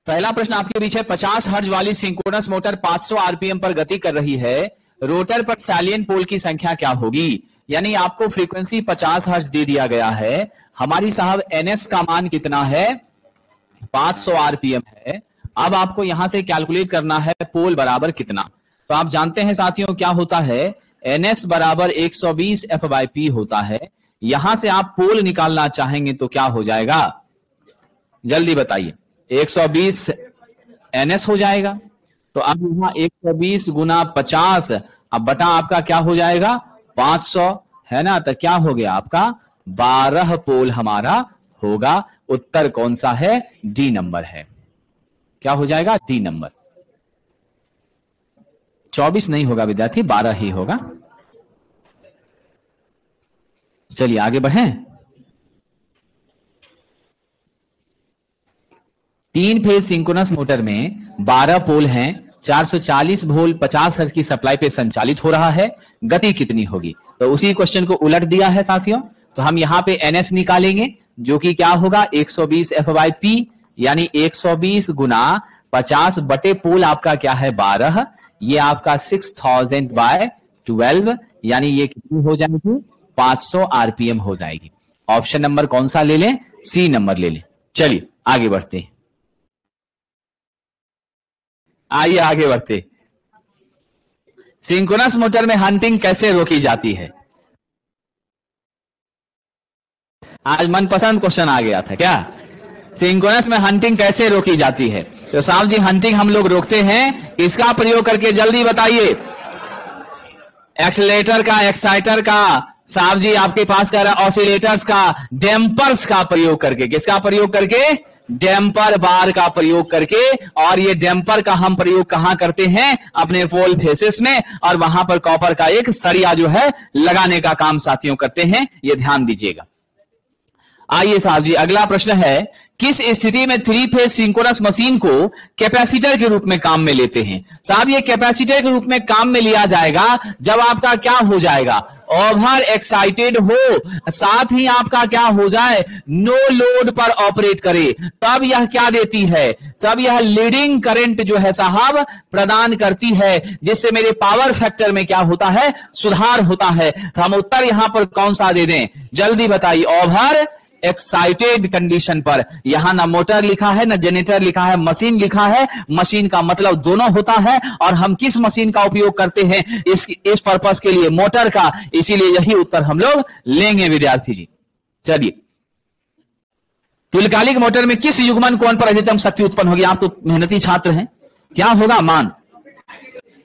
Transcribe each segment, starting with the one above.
पहला प्रश्न आपके बीच है, 50 हर्ट्ज वाली सिंक्रोनस मोटर 500 आरपीएम पर गति कर रही है, रोटर पर सैलिएंट पोल की संख्या क्या होगी। यानी आपको फ्रीक्वेंसी 50 हर्ट्ज दे दिया गया है, हमारी साहब एनएस का मान कितना है, 500 आरपीएम है। अब आपको यहां से कैलकुलेट करना है पोल बराबर कितना। तो आप जानते हैं साथियों क्या होता है, एनएस बराबर 120 F/P होता है। यहां से आप पोल निकालना चाहेंगे तो क्या हो जाएगा, जल्दी बताइए। 120 एनएस हो जाएगा। तो अब यहां 120 गुना 50 अब बटा आपका क्या हो जाएगा 500 है ना। तो क्या हो गया आपका 12 पोल हमारा होगा। उत्तर कौन सा है, डी नंबर है। क्या हो जाएगा, डी नंबर। 24 नहीं होगा विद्यार्थी, 12 ही होगा। चलिए आगे बढ़ें। 3 फेज सिंक्रोनस मोटर में 12 पोल हैं, 440 वोल्ट 50 हर्ट्ज की सप्लाई पे संचालित हो रहा है, गति कितनी होगी। तो उसी क्वेश्चन को उलट दिया है साथियों। तो हम यहां पे एनएस निकालेंगे जो कि क्या होगा 120 F/P, यानी 120 गुना 50 बटे पोल आपका क्या है 12, ये आपका 6000/12, यानी ये कितनी हो जाएगी 500 आरपीएम हो जाएगी। ऑप्शन नंबर कौन सा ले लें, सी नंबर ले लें। चलिए आगे बढ़ते हैं, आइए आगे बढ़ते। सिंक्रोनस मोटर में हंटिंग कैसे रोकी जाती है। आज मनपसंद क्वेश्चन आ गया था क्या, सिंक्रोनस में हंटिंग कैसे रोकी जाती है। तो साहब जी हंटिंग हम लोग रोकते हैं इसका प्रयोग करके, जल्दी बताइए। एक्सीलरेटर का, एक्साइटर का, साहब जी आपके पास कह रहा ऑसिलेटर्स का, डैम्पर्स का प्रयोग करके। किसका प्रयोग करके, डैम्पर बार का प्रयोग करके। और ये डैम्पर का हम प्रयोग कहां करते हैं, अपने पोल फेसेस में, और वहां पर कॉपर का एक सरिया जो है लगाने का काम साथियों करते हैं, ये ध्यान दीजिएगा। आइए साहब जी अगला प्रश्न है, किस स्थिति में 3 फेज सिंक्रोनस मशीन को कैपेसिटर के रूप में काम में लेते हैं। साहब ये कैपेसिटर के रूप में काम में लिया जाएगा जब आपका क्या हो जाएगा, ओवर एक्साइटेड हो, साथ ही आपका क्या हो जाए, नो लोड पर ऑपरेट करे, तब यह क्या देती है, तब यह लीडिंग करंट जो है साहब प्रदान करती है, जिससे मेरे पावर फैक्टर में क्या होता है, सुधार होता है। तो हम उत्तर यहां पर कौन सा दे दें, जल्दी बताइए। ओवर एक्साइटेड कंडीशन पर, यहां ना मोटर लिखा है ना जनरेटर लिखा है, मशीन लिखा है। मशीन का मतलब दोनों होता है, और हम किस मशीन का उपयोग करते हैं इस पर्पस के लिए, मोटर का, इसीलिए यही उत्तर हम लोग लेंगे विद्यार्थी जी। चलिए, तुल्यकालिक मोटर में किस युग्मन कोण पर अधिकतम शक्ति उत्पन्न होगी। आप तो मेहनती छात्र हैं, क्या होगा मान,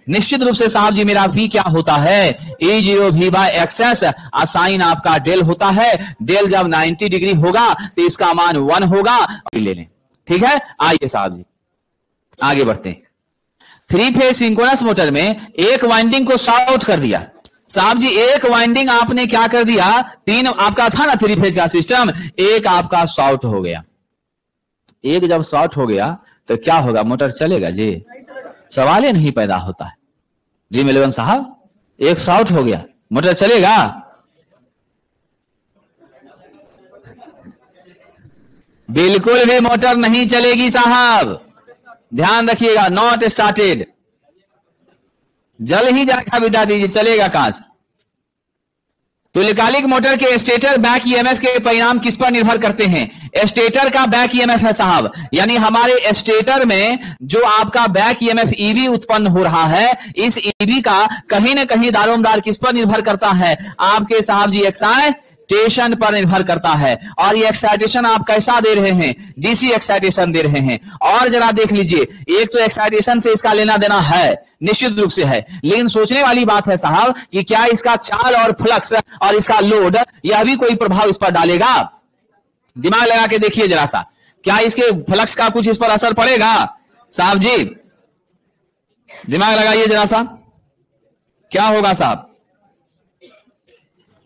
निश्चित रूप से साहब जी मेरा V क्या होता है, E0V/XS, साइन आपका डेल होता है। डेल जब 90 डिग्री होगा तो इसका मान 1 होगा, ले लें। ठीक है, आइए साहब जी आगे बढ़ते हैं। 3 फेज सिंक्रोनस मोटर में एक वाइंडिंग को शॉर्ट कर दिया। साहब जी एक वाइंडिंग आपने क्या कर दिया, 3 आपका था ना 3 फेज का सिस्टम, एक आपका शॉर्ट हो गया। एक जब शॉर्ट हो गया तो क्या होगा, मोटर चलेगा जी, सवाल ही नहीं पैदा होता है जी मिलवन साहब। एक शॉर्ट हो गया, मोटर चलेगा, बिल्कुल भी मोटर नहीं चलेगी साहब, ध्यान रखिएगा। नॉट स्टार्टेड, जल ही जाएगा विद्यार्थी जी, चलेगा कहां से। तुल्यकालिक मोटर के स्टेटर बैक ईएमएफ के परिणाम किस पर निर्भर करते हैं। स्टेटर का बैक ईएमएफ है साहब, यानी हमारे स्टेटर में जो आपका बैक ईएमएफ ईबी उत्पन्न हो रहा है, इस ईबी का कहीं ना कहीं दारोमदार किस पर निर्भर करता है, आपके साहब जी एक्साइटेशन पर निर्भर करता है। और ये एक्साइटेशन आप कैसा दे रहे हैं, डीसी एक्साइटेशन दे रहे हैं। और जरा देख लीजिए, एक तो एक्साइटेशन से इसका लेना देना है, निश्चित रूप से है, लेकिन सोचने वाली बात है साहब कि क्या इसका चाल और फ्लक्स और इसका लोड यह भी कोई प्रभाव इस पर डालेगा। दिमाग लगा के देखिए जरा सा, क्या इसके फ्लक्स का कुछ इस पर असर पड़ेगा साहब जी, दिमाग लगाइए जरा सा, क्या होगा साहब,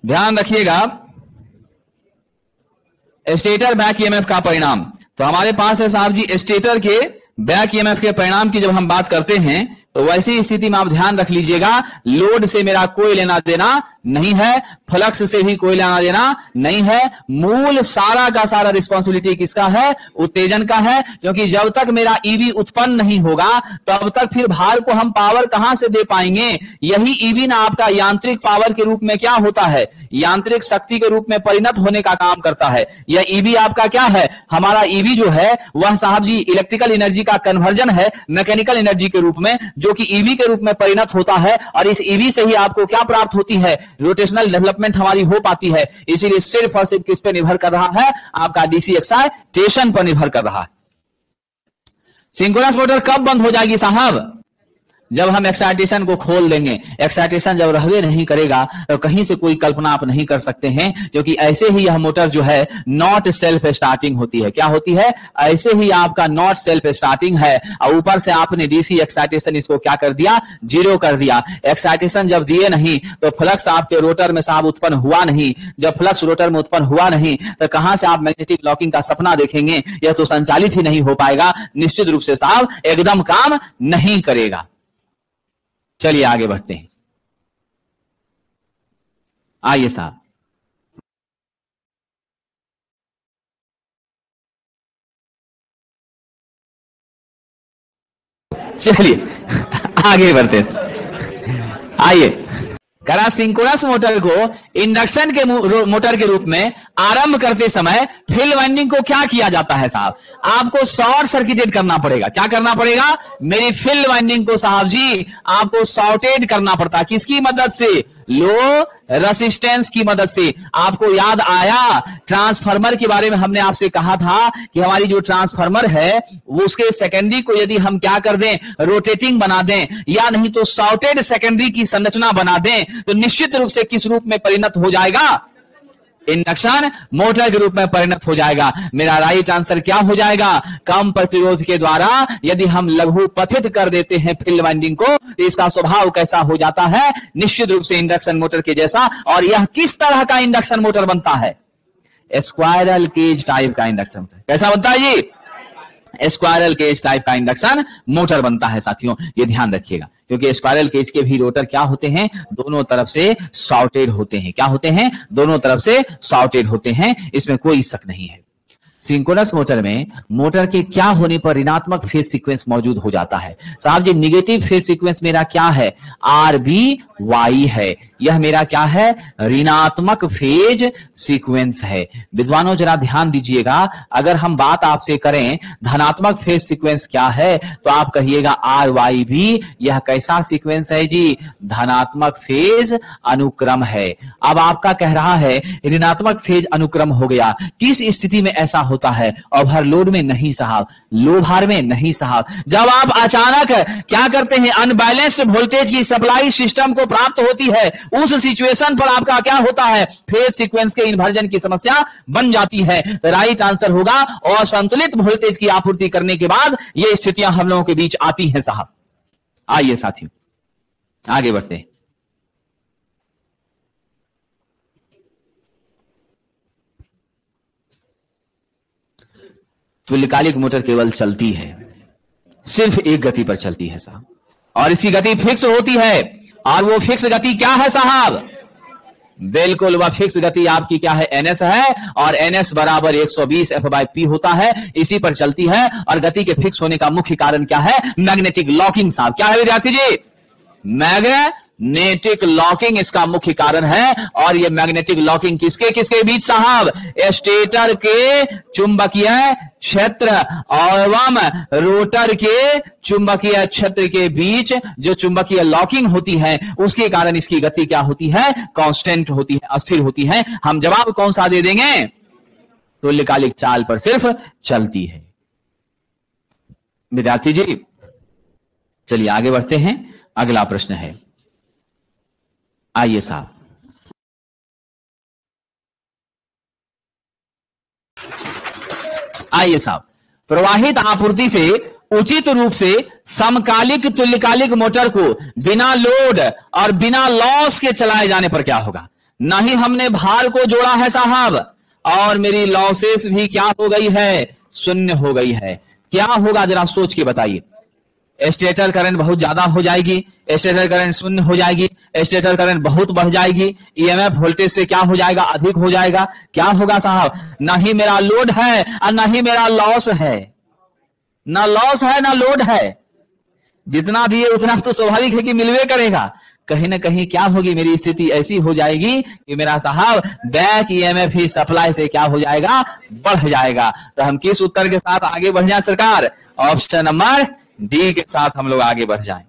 ध्यान रखिएगा। स्टेटर बैक ईएमएफ का परिणाम, तो हमारे पास है साहब जी स्टेटर के बैक ईएमएफ के परिणाम की जब हम बात करते हैं तो वैसी स्थिति में आप ध्यान रख लीजिएगा, लोड से मेरा कोई लेना देना नहीं है, फ्लक्स से भी कोई लेना देना नहीं है, मूल सारा का सारा रिस्पांसिबिलिटी किसका है? उत्तेजन का है। क्योंकि जब तक मेरा ईवी उत्पन्न नहीं होगा तब तक फिर भार को हम पावर कहां से दे पाएंगे? यही ईवी ना आपका यांत्रिक पावर के रूप में क्या होता है? यांत्रिक शक्ति के रूप में परिणत होने का काम करता है। यह ईवी आपका क्या है? हमारा ईवी जो है वह साहब जी इलेक्ट्रिकल एनर्जी का कन्वर्जन है मैकेनिकल एनर्जी के रूप में, जो कि ईवी के रूप में परिणत होता है। और इस ईवी से ही आपको क्या प्राप्त होती है? रोटेशनल डेवलपमेंट हमारी हो पाती है। इसीलिए सिर्फ और सिर्फ किस पे निर्भर कर रहा है? आपका डीसी एक्साइटेशन पर निर्भर कर रहा है। सिंक्रोनस मोटर कब बंद हो जाएगी साहब? जब हम एक्साइटेशन को खोल देंगे। एक्साइटेशन जब रहवे नहीं करेगा तो कहीं से कोई कल्पना आप नहीं कर सकते हैं, क्योंकि ऐसे ही यह मोटर जो है नॉट सेल्फ स्टार्टिंग होती है। क्या होती है? ऐसे ही आपका नॉट सेल्फ स्टार्टिंग है और ऊपर से आपने डीसी एक्साइटेशन इसको क्या कर दिया? जीरो कर दिया। एक्साइटेशन जब दिए नहीं तो फ्लक्स आपके रोटर में साहब उत्पन्न हुआ नहीं। जब फ्लक्स रोटर में उत्पन्न हुआ नहीं तो कहां से आप मैग्नेटिक लॉकिंग का सपना देखेंगे? यह तो संचालित ही नहीं हो पाएगा, निश्चित रूप से साहब एकदम काम नहीं करेगा। चलिए आगे बढ़ते हैं। आइए साहब, चलिए आगे बढ़ते हैं। आइए, करा सिंक्रोनस मोटर को इंडक्शन के मोटर के रूप में आरंभ करते समय फील्ड वाइंडिंग को क्या किया जाता है साहब? आपको शॉर्ट सर्किटेड करना पड़ेगा। क्या करना पड़ेगा? मेरी फील्ड वाइंडिंग को साहब जी आपको शॉर्टेड करना पड़ता है। किसकी मदद से? लो रेसिस्टेंस की मदद से। आपको याद आया ट्रांसफार्मर के बारे में हमने आपसे कहा था कि हमारी जो ट्रांसफार्मर है वो उसके सेकेंडरी को यदि हम क्या कर दें? रोटेटिंग बना दें, या नहीं तो शॉर्टेड सेकेंडरी की संरचना बना दें, तो निश्चित रूप से किस रूप में परिणत हो जाएगा? इंडक्शन मोटर के रूप में परिणत हो जाएगा। मेरा राइट आंसर क्या हो जाएगा? कम प्रतिरोध के द्वारा यदि हम लघु पथित कर देते हैं फील्ड वाइंडिंग को तो इसका स्वभाव कैसा हो जाता है? निश्चित रूप से इंडक्शन मोटर के जैसा। और यह किस तरह का इंडक्शन मोटर बनता है? स्क्वायरल केज टाइप का इंडक्शन मोटर। कैसा बनता है जी? स्क्वायरल केज टाइप का इंडक्शन मोटर बनता है साथियों, ये ध्यान रखिएगा। क्योंकि स्क्वायरल केज के भी रोटर क्या होते हैं? दोनों तरफ से शॉर्टेड होते हैं। क्या होते हैं? दोनों तरफ से शॉर्टेड होते हैं, इसमें कोई शक नहीं है। सिंक्रोनस मोटर में मोटर के क्या होने पर ऋणात्मक फेज सीक्वेंस मौजूद हो जाता है साहब जी? निगेटिव फेज सीक्वेंस मेरा क्या है? RBY है। यह मेरा क्या है? ऋणात्मक फेज सीक्वेंस है। विद्वानों जरा ध्यान दीजिएगा, अगर हम बात आपसे करें धनात्मक फेज सीक्वेंस क्या है तो आप कहिएगा RYB। यह कैसा सीक्वेंस है जी? धनात्मक फेज अनुक्रम है। अब आपका कह रहा है ऋणात्मक फेज अनुक्रम हो गया, किस स्थिति में ऐसा होता है? ओवरलोड में नहीं साहब, लो भार में नहीं साहब। जब आप अचानक क्या करते हैं? अनबैलेंस्ड वोल्टेज की सप्लाई सिस्टम को प्राप्त होती है, उस सिचुएशन पर आपका क्या होता है? फेज सीक्वेंस के इन्वर्जन की समस्या बन जाती है। राइट आंसर होगा असंतुलित वोल्टेज की आपूर्ति करने के बाद ये स्थितियां हम लोगों के बीच आती हैं साहब। आइए साथियों आगे बढ़ते हैं। तुल्यकालिक मोटर केवल चलती है, सिर्फ एक गति पर चलती है साहब, और इसकी गति फिक्स होती है। और वो फिक्स गति क्या है साहब? बिल्कुल वह फिक्स गति आपकी क्या है? NS है। और NS बराबर 120 F/P होता है, इसी पर चलती है। और गति के फिक्स होने का मुख्य कारण क्या है? मैग्नेटिक लॉकिंग साहब। क्या है विद्यार्थी जी? मैग्नेटिक लॉकिंग इसका मुख्य कारण है। और ये मैग्नेटिक लॉकिंग किसके किसके बीच साहब? स्टेटर के चुंबकीय क्षेत्र एवं रोटर के चुंबकीय क्षेत्र के बीच जो चुंबकीय लॉकिंग होती है उसके कारण इसकी गति क्या होती है? कांस्टेंट होती है, अस्थिर होती है। हम जवाब कौन सा दे देंगे? तुल्यकालिक चाल पर सिर्फ चलती है। विद्यार्थी जी चलिए आगे बढ़ते हैं। अगला प्रश्न है, आइए साहब। आइए साहब, प्रवाहित आपूर्ति से उचित रूप से समकालिक तुल्यकालिक मोटर को बिना लोड और बिना लॉस के चलाए जाने पर क्या होगा? नहीं हमने भार को जोड़ा है साहब, और मेरी लॉसेस भी क्या हो गई है? शून्य हो गई है। क्या होगा जरा सोच के बताइए। स्टेटर करंट बहुत ज्यादा हो जाएगी, स्टेटर करंट शून्य हो जाएगी, स्टेटर करंट बहुत बढ़ जाएगी, ईएमएफ वोल्टेज से क्या हो जाएगा, अधिक हो जाएगा। क्या होगा साहब, ना ही मेरा लोड है और ना ही मेरा लॉस है, ना लॉस है ना लोड है, जितना भी है उतना तो स्वाभाविक है कि मिलवे करेगा। कहीं ना कहीं क्या होगी, मेरी स्थिति ऐसी हो जाएगी कि मेरा साहब बैक ईएमएफ ही सप्लाई से क्या हो जाएगा, बढ़ जाएगा। तो हम किस उत्तर के साथ आगे बढ़ जाए सरकार, ऑप्शन नंबर डी के साथ हम लोग आगे बढ़ जाएं।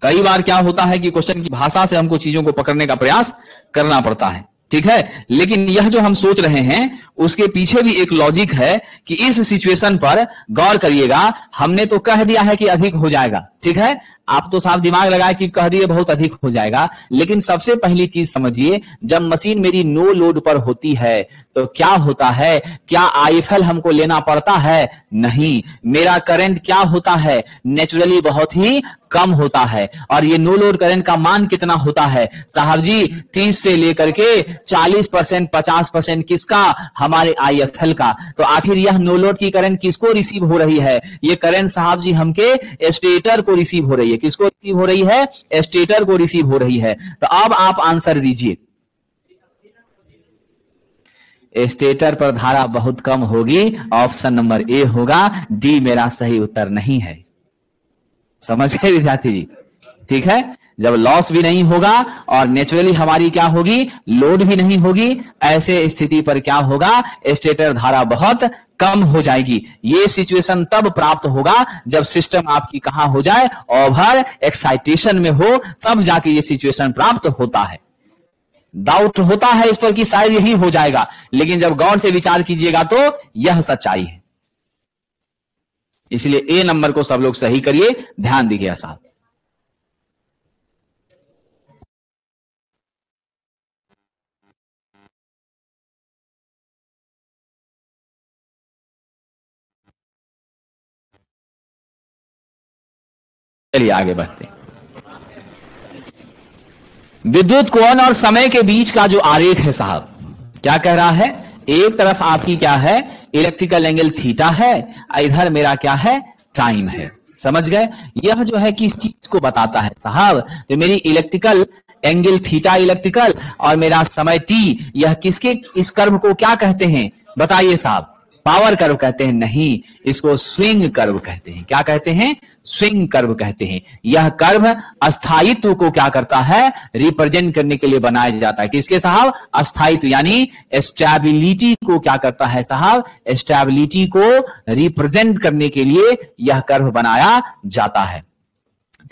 कई बार क्या होता है कि क्वेश्चन की भाषा से हमको चीजों को पकड़ने का प्रयास करना पड़ता है, ठीक है, लेकिन यह जो हम सोच रहे हैं उसके पीछे भी एक लॉजिक है कि इस सिचुएशन पर गौर करिएगा। हमने तो कह दिया है कि अधिक हो जाएगा, ठीक है, आप तो साफ दिमाग लगाए कि कह दिए बहुत अधिक हो जाएगा, लेकिन सबसे पहली चीज समझिए, जब मशीन मेरी नो लोड पर होती है तो क्या होता है, क्या आईएफएल हमको लेना पड़ता है, नहीं, मेरा करंट क्या होता है, नेचुरली बहुत ही कम होता है। और ये नो लोड करंट का मान कितना होता है साहब जी, 30 से लेकर के 40%, 50% किसका, हमारे आईएफएल का। तो आखिर यह नो लोड की करंट किसको रिसीव हो रही है, ये करंट साहब जी हमके स्टेटर को रिसीव हो रही है। किसको रिसीव हो रही है, स्टेटर को रिसीव हो रही है। तो अब आप आंसर दीजिए, स्टेटर पर धारा बहुत कम होगी, ऑप्शन नंबर ए होगा, डी मेरा सही उत्तर नहीं है। समझ गए विद्यार्थी जी, ठीक है, जब लॉस भी नहीं होगा और नेचुरली हमारी क्या होगी, लोड भी नहीं होगी, ऐसे स्थिति पर क्या होगा, स्टेटर धारा बहुत कम हो जाएगी। ये सिचुएशन तब प्राप्त होगा जब सिस्टम आपकी कहां हो जाए, ओवर एक्साइटेशन में हो, तब जाके ये सिचुएशन प्राप्त होता है। डाउट होता है इस पर कि शायद यही हो जाएगा, लेकिन जब गौर से विचार कीजिएगा तो यह सच्चाई है। इसलिए ए नंबर को सब लोग सही करिए, ध्यान दीजिए साहब। चलिए आगे बढ़ते हैं। विद्युत कोण और समय के बीच का जो आरेख है साहब, क्या कह रहा है, एक तरफ आपकी क्या है, इलेक्ट्रिकल एंगल थीटा है, इधर मेरा क्या है, टाइम है। समझ गए, यह जो है किस चीज को बताता है साहब, तो मेरी इलेक्ट्रिकल एंगल थीटा इलेक्ट्रिकल और मेरा समय टी, यह किसके, इस कर्व को क्या कहते हैं बताइए साहब, पावर कर्व कहते हैं, नहीं, इसको स्विंग कर्व कहते हैं। क्या कहते हैं, स्विंग कर्व कहते हैं। यह कर्व अस्थायित्व को क्या करता है, रिप्रेजेंट करने के लिए बनाया जाता है। किसके साहब, अस्थायित्व, यानी स्टेबिलिटी को क्या करता है साहब, स्टेबिलिटी को रिप्रेजेंट करने के लिए यह कर्व बनाया जाता है,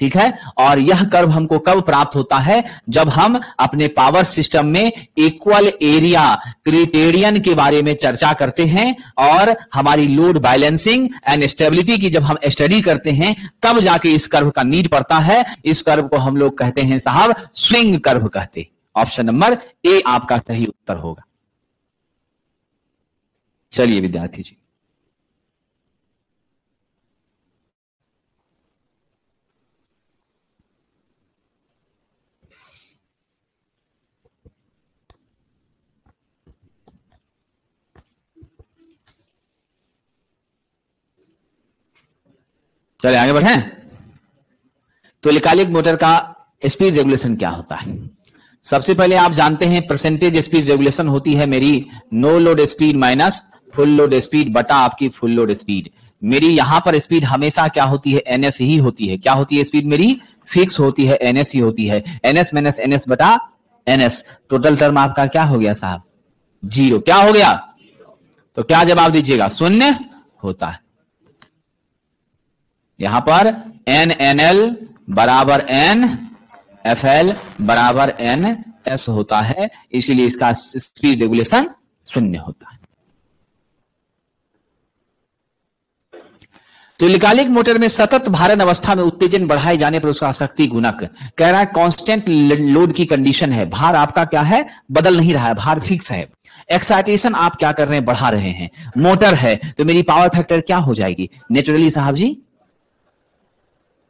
ठीक है। और यह कर्व हमको कब प्राप्त होता है, जब हम अपने पावर सिस्टम में इक्वल एरिया क्राइटेरियन के बारे में चर्चा करते हैं और हमारी लोड बैलेंसिंग एंड स्टेबिलिटी की जब हम स्टडी करते हैं, तब जाके इस कर्व का नीड पड़ता है। इस कर्व को हम लोग कहते हैं साहब स्विंग कर्व कहते हैं। ऑप्शन नंबर ए आपका सही उत्तर होगा। चलिए विद्यार्थी जी, चले आगे बढ़े। तो इलेक्ट्रिक मोटर का स्पीड रेगुलेशन क्या होता है, सबसे पहले आप जानते हैं परसेंटेज स्पीड रेगुलेशन होती है मेरी no load speed minus full load speed बटा आपकी फुल लोड स्पीड। मेरी यहां पर स्पीड हमेशा क्या होती है, एनएस ही होती है। क्या होती है, स्पीड मेरी फिक्स होती है, एनएस ही होती है। एनएस माइनस एनएस बटा एनएस, टोटल टर्म आपका क्या हो गया साहब, जीरो। क्या हो गया, तो क्या जवाब दीजिएगा, शून्य होता है। यहां पर एन एन एल बराबर एन एफ एल बराबर एन एस होता है, इसीलिए इसका स्पीड रेगुलेशन शून्य होता है। तो इलेक्ट्रिक मोटर में सतत भारण अवस्था में उत्तेजन बढ़ाए जाने पर उसका शक्ति गुणक कह रहा है कांस्टेंट लोड की कंडीशन है, भार आपका क्या है, बदल नहीं रहा है, भार फिक्स है। एक्साइटेशन आप क्या कर रहे हैं, बढ़ा रहे हैं। मोटर है तो मेरी पावर फैक्टर क्या हो जाएगी, नेचुरली साहब जी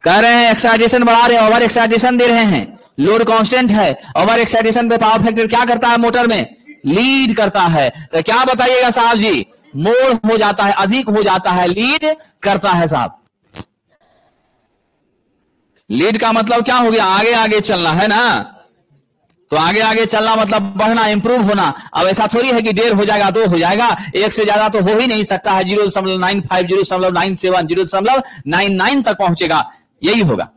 कह रहे हैं एक्साइटेशन बढ़ा रहे हैं, ओवर एक्साइटेशन दे रहे हैं। लोड कांस्टेंट है, ओवर एक्साइटेशन पे पावर फैक्टर क्या करता है, मोटर में लीड करता है। तो क्या बताइएगा साहब जी, मोड़ हो जाता है, अधिक हो जाता है, लीड करता है साहब। लीड का मतलब क्या हो गया, आगे आगे चलना है ना, तो आगे आगे चलना मतलब बढ़ना, इंप्रूव होना। अब ऐसा थोड़ी है कि 1.5 हो जाएगा 2 हो जाएगा, 1 से ज्यादा तो हो ही नहीं सकता है। 0.95 0.97 0.99 तक पहुंचेगा, यही होगा।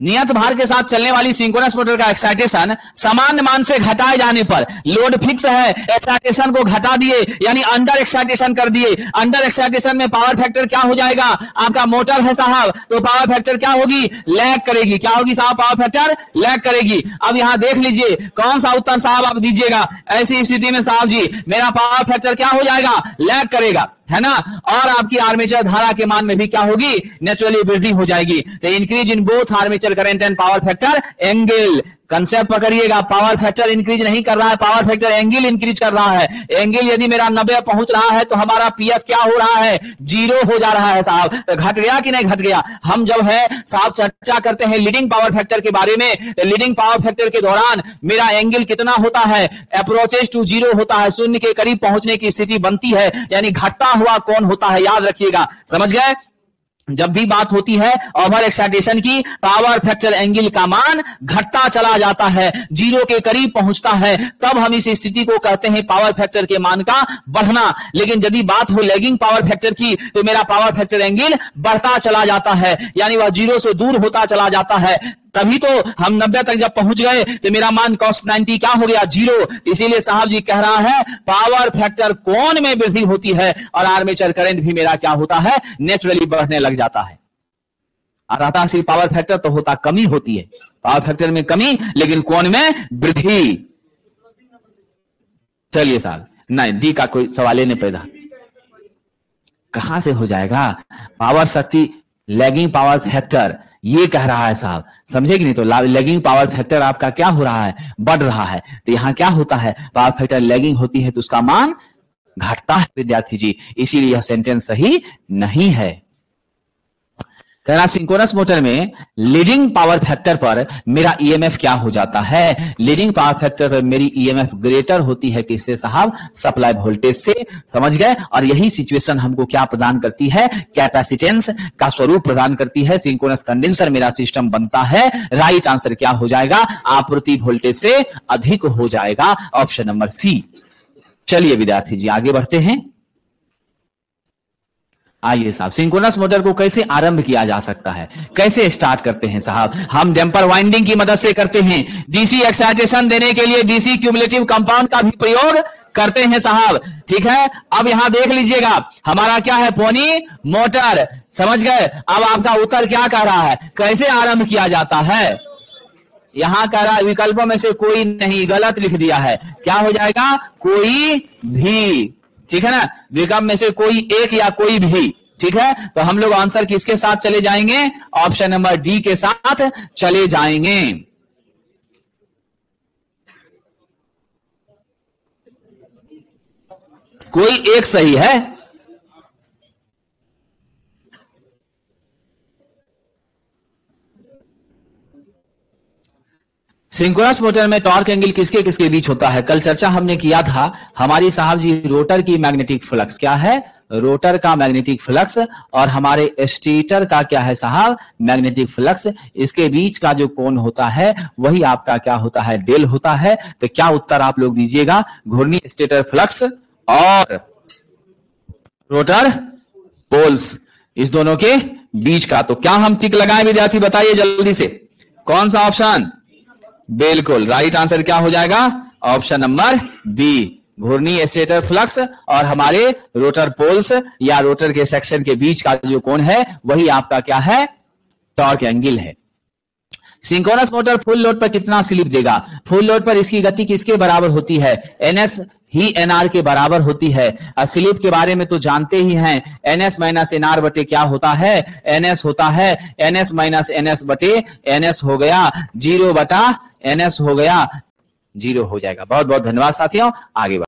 नियत भार के साथ चलने वाली सिंक्रोनस मोटर का एक्साइटेशन समान मान से घटाए जाने पर, लोड फिक्स है, एक्साइटेशन को घटा दिए यानी अंडर एक्साइटेशन कर दिए। अंडर एक्साइटेशन में पावर फैक्टर क्या हो जाएगा, आपका मोटर है साहब, तो पावर फैक्टर क्या होगी, लैग करेगी। क्या होगी साहब, पावर फैक्टर लैग करेगी। अब यहां देख लीजिए कौन सा उत्तर साहब आप दीजिएगा। ऐसी स्थिति में साहब जी मेरा पावर फैक्टर क्या हो जाएगा, लैग करेगा, है ना। और आपकी आर्मेचर धारा के मान में भी क्या होगी, नेचुरली वृद्धि हो जाएगी। तो increase in both armature current and power factor angle. Concept पकड़िएगा, पावर फैक्टर इंक्रीज नहीं कर रहा है, पावर फैक्टर एंगल इंक्रीज कर रहा है। एंगल यदि मेरा 90 पहुंच रहा है तो हमारा पीएफ क्या हो रहा है, 0 हो जा रहा है साहब। तो घट गया कि नहीं घट गया। हम जब है साहब चर्चा करते हैं लीडिंग पावर फैक्टर के बारे में, तो लीडिंग पावर फैक्टर के दौरान मेरा एंगल कितना होता है, अप्रोचेज टू 0 होता है, शून्य के करीब पहुंचने की स्थिति बनती है, यानी घटता हुआ कौन होता है, याद रखिएगा, समझ गए। जब भी बात होती है ओवर एक्साइटेशन की, पावर फैक्टर एंगल का मान घटता चला जाता है, 0 के करीब पहुंचता है, तब हम इस स्थिति को कहते हैं पावर फैक्टर के मान का बढ़ना। लेकिन यदि बात हो लैगिंग पावर फैक्टर की, तो मेरा पावर फैक्टर एंगल बढ़ता चला जाता है, यानी वह 0 से दूर होता चला जाता है। तभी तो हम 90 तक जब पहुंच गए तो मेरा मान cos 90 क्या हो गया, 0। इसीलिए साहब जी कह रहा है पावर फैक्टर कोण में वृद्धि होती है और आर्मेचर करंट भी मेरा क्या होता है, नेचुरली बढ़ने लग जाता है। और रहता सिर्फ पावर फैक्टर तो होता कमी होती है, पावर फैक्टर में कमी लेकिन कोण में वृद्धि। चलिए साहब, नहीं डी का कोई सवाल नहीं पैदा, कहां से हो जाएगा। पावर शक्ति लैगिंग पावर फैक्टर ये कह रहा है साहब, समझे कि नहीं। तो लैगिंग पावर फैक्टर आपका क्या हो रहा है, बढ़ रहा है। तो यहां क्या होता है, पावर फैक्टर लैगिंग होती है तो उसका मान घटता है विद्यार्थी जी, इसीलिए यह सेंटेंस सही नहीं है। कहना सिंक्रोनस मोटर में लीडिंग पावर फैक्टर पर मेरा ईएमएफ क्या हो जाता है, लीडिंग पावर फैक्टर पर मेरी ईएमएफ ग्रेटर होती है किससे साहब, सप्लाई वोल्टेज से, समझ गए। और यही सिचुएशन हमको क्या प्रदान करती है, कैपेसिटेंस का स्वरूप प्रदान करती है। सिंक्रोनस कंडेंसर मेरा सिस्टम बनता है, राइट आंसर क्या हो जाएगा, आपूर्ति वोल्टेज से अधिक हो जाएगा, ऑप्शन नंबर सी। चलिए विद्यार्थी जी आगे बढ़ते हैं। आइए साहब, सिंक्रोनस मोटर को कैसे आरंभ किया जा सकता है, कैसे स्टार्ट करते हैं साहब, हम डैम्पर वाइंडिंग की मदद से करते हैं। डीसी एक्साइटेशन देने के लिए डीसी क्यूमुलेटिव कंपाउंड का भी प्रयोग करते हैं साहब, ठीक है। अब यहां देख लीजिएगा हमारा क्या है, पोनी मोटर, समझ गए। अब आपका उत्तर क्या कह रहा है, कैसे आरंभ किया जाता है। यहां कह रहा है विकल्पों में से कोई नहीं, गलत लिख दिया है, क्या हो जाएगा, कोई भी, ठीक है ना। विकल्प में से कोई एक या कोई भी, ठीक है। तो हम लोग आंसर किसके साथ चले जाएंगे, ऑप्शन नंबर डी के साथ चले जाएंगे। कोई एक सही है। सिंक्रोनस मोटर में टॉर्क एंगल किसके किसके बीच होता है, कल चर्चा हमने किया था हमारी साहब जी। रोटर की मैग्नेटिक फ्लक्स क्या है, रोटर का मैग्नेटिक फ्लक्स, और हमारे स्टेटर का क्या है साहब, मैग्नेटिक फ्लक्स। इसके बीच का जो कोण होता है वही आपका क्या होता है, डेल होता है। तो क्या उत्तर आप लोग दीजिएगा, घूर्णी स्टेटर फ्लक्स और रोटर पोल्स, इस दोनों के बीच का। तो क्या हम टिक लगाएं विद्यार्थी, बताइए जल्दी से, कौन सा ऑप्शन, बिल्कुल राइट आंसर क्या हो जाएगा, ऑप्शन नंबर बी, घूर्णी स्टेटर फ्लक्स और हमारे रोटर पोल्स या रोटर के सेक्शन के बीच का जो कोण है वही आपका क्या है, टॉर्क एंगल है। सिंक्रोनस मोटर फुल लोड पर कितना स्लिप देगा, फुल लोड पर इसकी गति किसके बराबर होती है, एनएस ही एनआर के बराबर होती है। स्लिप के बारे में तो जानते ही हैं, एनएस माइनस एनआर बटे क्या होता है, एनएस होता है, एनएस माइनस एनएस बटे एनएस हो गया, 0 बटा एनएस हो गया, 0 हो जाएगा। बहुत बहुत धन्यवाद साथियों, आगे बढ़